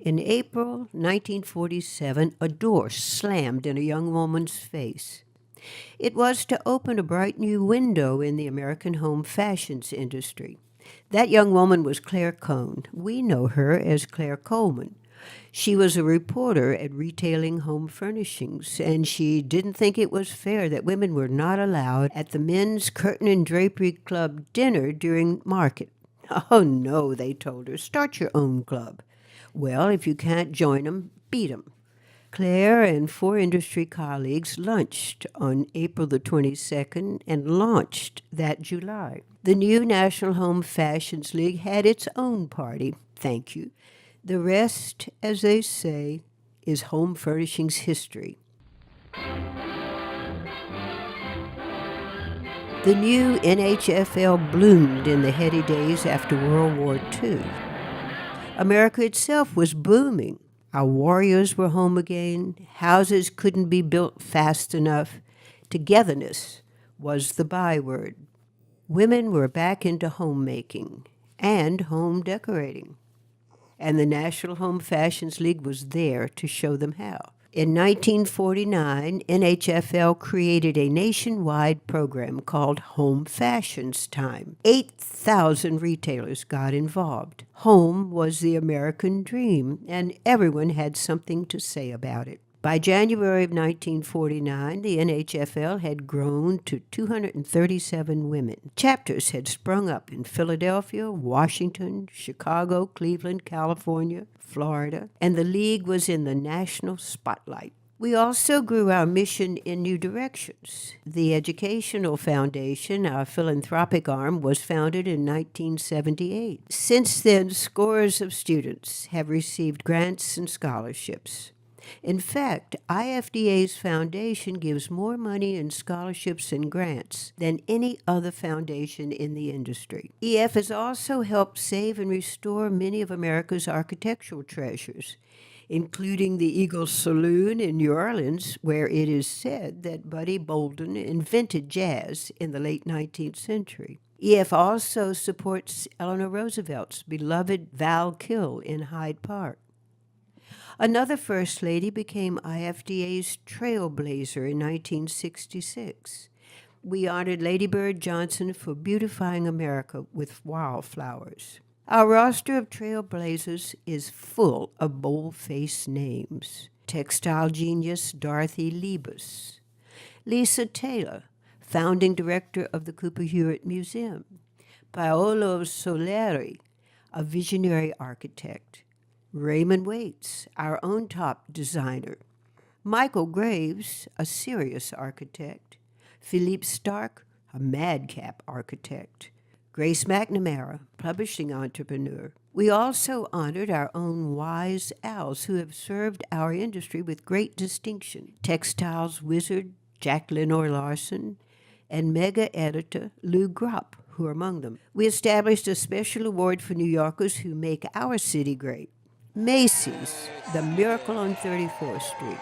In April 1947, a door slammed in a young woman's face. It was to open a bright new window in the American home fashions industry. That young woman was Claire Cohn. We know her as Claire Coleman. She was a reporter at Retailing Home Furnishings, and she didn't think it was fair that women were not allowed at the Men's Curtain and Drapery Club dinner during market. Oh, no, they told her, start your own club. Well, if you can't join 'em, beat 'em. Claire and 4 industry colleagues lunched on April the 22nd and launched that July. The new National Home Fashions League had its own party. Thank you. The rest, as they say, is home furnishings history. The new NHFL bloomed in the heady days after World War II. America itself was booming. Our warriors were home again. Houses couldn't be built fast enough. Togetherness was the byword. Women were back into homemaking and home decorating. And the National Home Fashions League was there to show them how. In 1949, NHFL created a nationwide program called Home Fashions Time. 8,000 retailers got involved. Home was the American dream, and everyone had something to say about it. By January of 1949, the NHFL had grown to 237 women. Chapters had sprung up in Philadelphia, Washington, Chicago, Cleveland, California, Florida, and the league was in the national spotlight. We also grew our mission in new directions. The Educational Foundation, our philanthropic arm, was founded in 1978. Since then, scores of students have received grants and scholarships. In fact, IFDA's foundation gives more money in scholarships and grants than any other foundation in the industry. EF has also helped save and restore many of America's architectural treasures, including the Eagle Saloon in New Orleans, where it is said that Buddy Bolden invented jazz in the late 19th century. EF also supports Eleanor Roosevelt's beloved Val Kill in Hyde Park. Another First Lady became IFDA's trailblazer in 1966. We honored Lady Bird Johnson for beautifying America with wildflowers. Our roster of trailblazers is full of bold-faced names. Textile genius Dorothy Liebes. Lisa Taylor, founding director of the Cooper Hewitt Museum. Paolo Soleri, a visionary architect. Raymond Waits, our own top designer. Michael Graves, a serious architect. Philippe Stark, a madcap architect. Grace McNamara, publishing entrepreneur. We also honored our own wise owls who have served our industry with great distinction. Textiles wizard Jack Lenore Larson and mega editor Lou Gropp, who are among them. We established a special award for New Yorkers who make our city great. Macy's, the Miracle on 34th Street.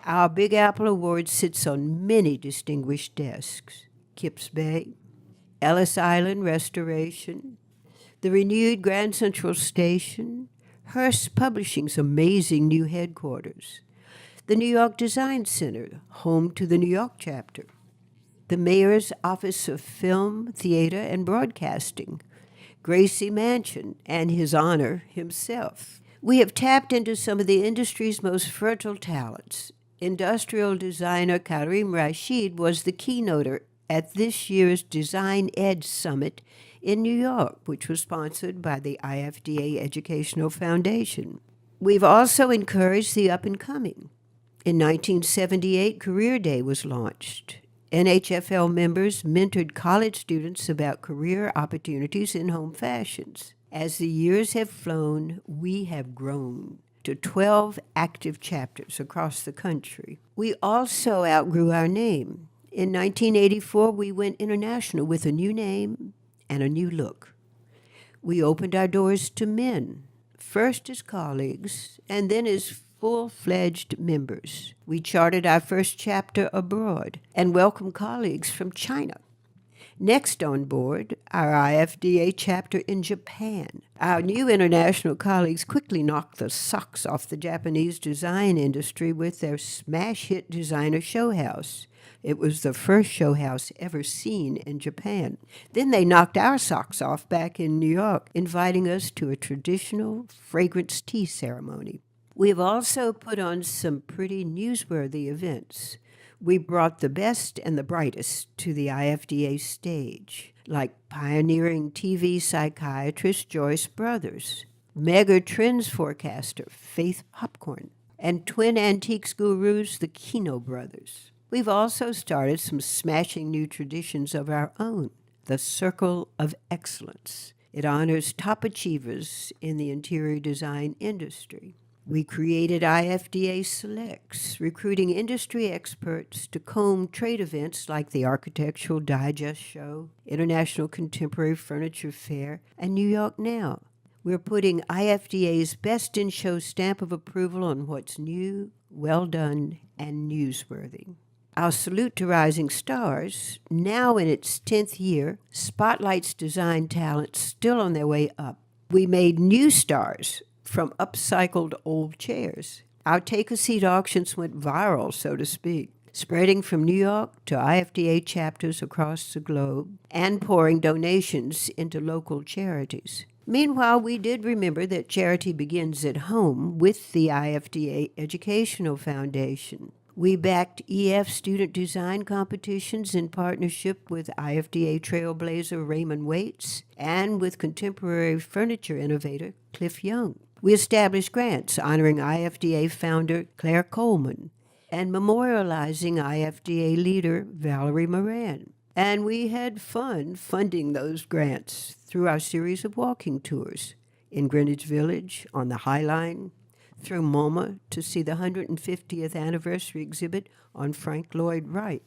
Our Big Apple Award sits on many distinguished desks. Kips Bay, Ellis Island Restoration, the renewed Grand Central Station, Hearst Publishing's amazing new headquarters, the New York Design Center, home to the New York chapter, the Mayor's Office of Film, Theater, and Broadcasting, Gracie Mansion, and His Honor himself. We have tapped into some of the industry's most fertile talents. Industrial designer Karim Rashid was the keynoter at this year's Design Edge Summit in New York, which was sponsored by the IFDA Educational Foundation. We've also encouraged the up-and-coming. In 1978, Career Day was launched. NHFL members mentored college students about career opportunities in home fashions. As the years have flown, we have grown to 12 active chapters across the country. We also outgrew our name. In 1984, we went international with a new name and a new look. We opened our doors to men, first as colleagues and then as full-fledged members. We charted our first chapter abroad and welcomed colleagues from China. Next on board, our IFDA chapter in Japan. Our new international colleagues quickly knocked the socks off the Japanese design industry with their smash hit designer show house. It was the first show house ever seen in Japan. Then they knocked our socks off back in New York, inviting us to a traditional fragrance tea ceremony. We've also put on some pretty newsworthy events. We brought the best and the brightest to the IFDA stage, like pioneering TV psychiatrist Joyce Brothers, mega trends forecaster Faith Popcorn, and twin antiques gurus the Kino brothers. We've also started some smashing new traditions of our own, the Circle of Excellence. It honors top achievers in the interior design industry. We created IFDA Selects, recruiting industry experts to comb trade events like the Architectural Digest Show, International Contemporary Furniture Fair, and New York Now. We're putting IFDA's Best in Show stamp of approval on what's new, well done, and newsworthy. Our salute to rising stars, now in its 10th year, spotlights design talent still on their way up. We made new stars from upcycled old chairs. Our take-a-seat auctions went viral, so to speak, spreading from New York to IFDA chapters across the globe and pouring donations into local charities. Meanwhile, we did remember that charity begins at home with the IFDA Educational Foundation. We backed EF student design competitions in partnership with IFDA trailblazer Raymond Waits and with contemporary furniture innovator Cliff Young. We established grants honoring IFDA founder Claire Coleman and memorializing IFDA leader Valerie Moran. And we had fun funding those grants through our series of walking tours in Greenwich Village, on the High Line, through MoMA to see the 150th anniversary exhibit on Frank Lloyd Wright.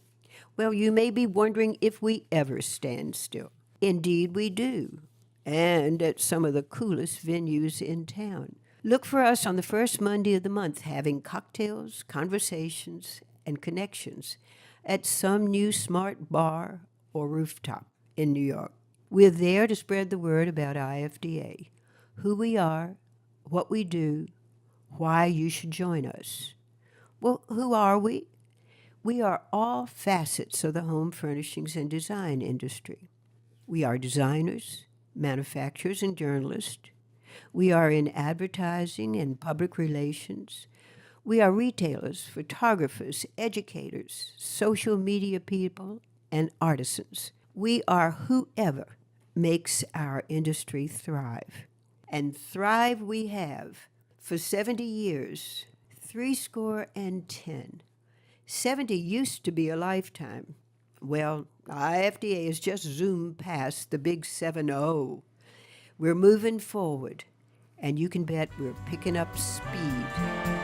Well, you may be wondering if we ever stand still. Indeed, we do, and at some of the coolest venues in town. Look for us on the first Monday of the month having cocktails, conversations, and connections at some new smart bar or rooftop in New York. We're there to spread the word about IFDA, who we are, what we do, why you should join us. Well, who are we? We are all facets of the home furnishings and design industry. We are designers, manufacturers, and journalists. We are in advertising and public relations. We are retailers, photographers, educators, social media people, and artisans. We are whoever makes our industry thrive. And thrive we have. For 70 years, 70. 70 used to be a lifetime. Well, IFDA has just zoomed past the big 7-0. We're moving forward, and you can bet we're picking up speed.